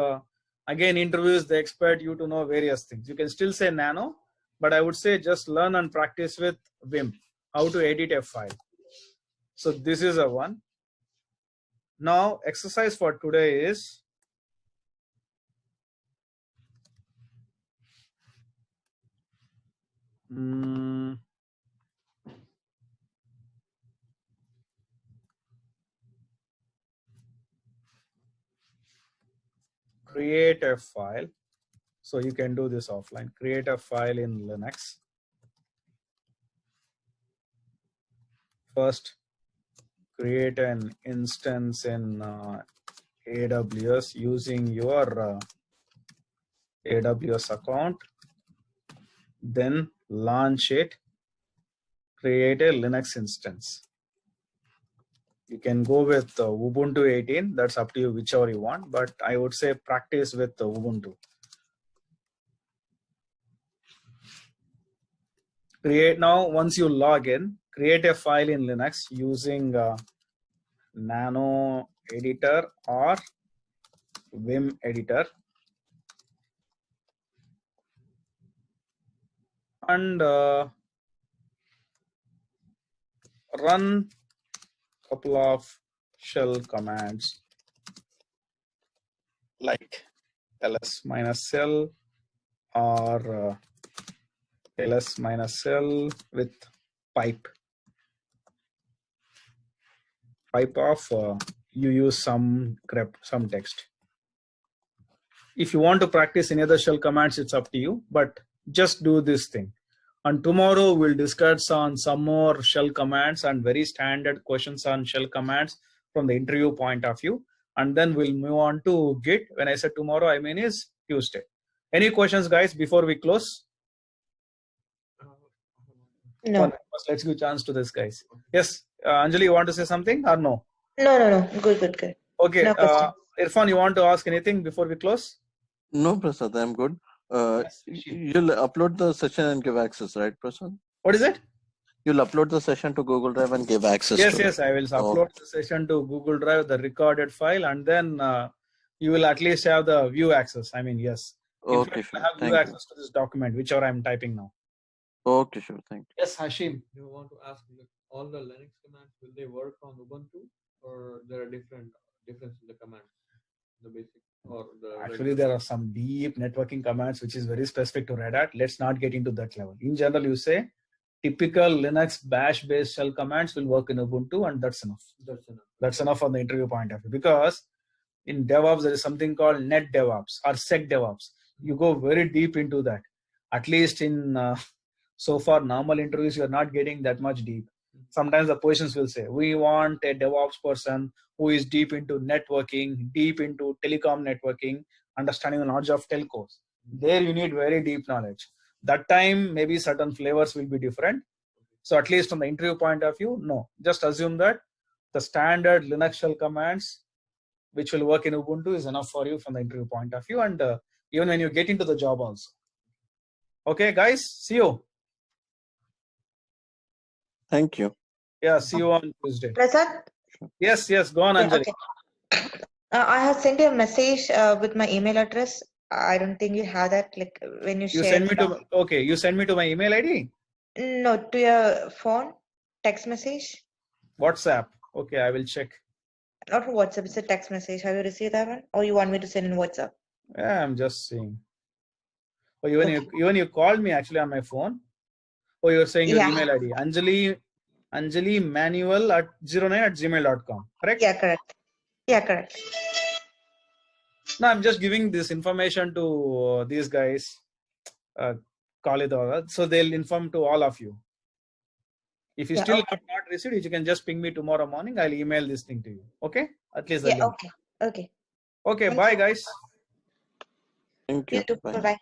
again, interviews, they expect you to know various things. You can still say Nano, but I would say just learn and practice with Vim, how to edit a file. So this is a one. Now exercise for today is create a file. So you can do this offline. Create a file in Linux. First, create an instance in AWS using your AWS account. Then launch it. Create a Linux instance. You can go with Ubuntu 18. That's up to you, whichever you want. But I would say practice with Ubuntu. Create now, once you log in, create a file in Linux using Nano editor or Vim editor. And run a couple of shell commands like ls-l or ls-l with pipe of you use some grep, some text. if you want to practice any other shell commands, it's up to you, but just do this thing. And tomorrow we'll discuss on some more shell commands and very standard questions on shell commands from the interview point of view. And then we'll move on to Git. When I said tomorrow, I mean is Tuesday. Any questions, guys, before we close? No. First, let's give a chance to this, guys. Yes, Anjali, you want to say something or no? No. Good. Okay, No question. Irfan, you want to ask anything before we close? No, Prasad, I'm good. Yes, You'll upload the session and give access, right, Prasad? What is it? You'll upload the session to Google Drive and give access to Yes, I will upload the session to Google Drive, the recorded file, and then you will at least have the view access. I mean, yes. Okay, In fact, sure. I have view access to this document, whichever I'm typing now. Okay, sure. Thank you. Yes, Hashim. You want to ask like, all the Linux commands, will they work on Ubuntu, or there are difference in the commands, the basic or the Actually, there are some deep networking commands which is very specific to Red Hat. Let's not get into that level. In general, you say typical Linux bash based shell commands will work in Ubuntu, and that's enough. That's enough from the interview point of view, because in DevOps there is something called net DevOps or sec DevOps. You go very deep into that. At least in so far normal interviews, you are not getting that much deep. Sometimes the positions will say, we want a DevOps person who is deep into networking, deep into telecom networking, understanding the knowledge of telcos. There you need very deep knowledge. That time, maybe certain flavors will be different. So at least from the interview point of view, no. Just assume that the standard Linux shell commands, which will work in Ubuntu, is enough for you from the interview point of view, and even when you get into the job also. Okay, guys, see you. Thank you. Yeah, see you on Tuesday. Prasad? Yes, go on, Yeah, Anjali. okay. I have sent you a message with my email address. I don't think you have that. Like when you share. You send me to my email ID? No, to your phone, text message. WhatsApp. Okay, I will check. Not for WhatsApp, it's a text message. Have you received that one? Or you want me to send in WhatsApp? Yeah, I'm just seeing. Oh, even you called me actually on my phone. Oh, you're saying your email ID. Anjali Manuel at 09@gmail.com. Correct? Yeah, correct. No, I'm just giving this information to these guys, Khalid, so they'll inform to all of you. If you still have not received it, you can just ping me tomorrow morning. I'll email this thing to you. Okay? At least the link. Okay. Okay, bye, guys. Thank you. You too. Bye-bye.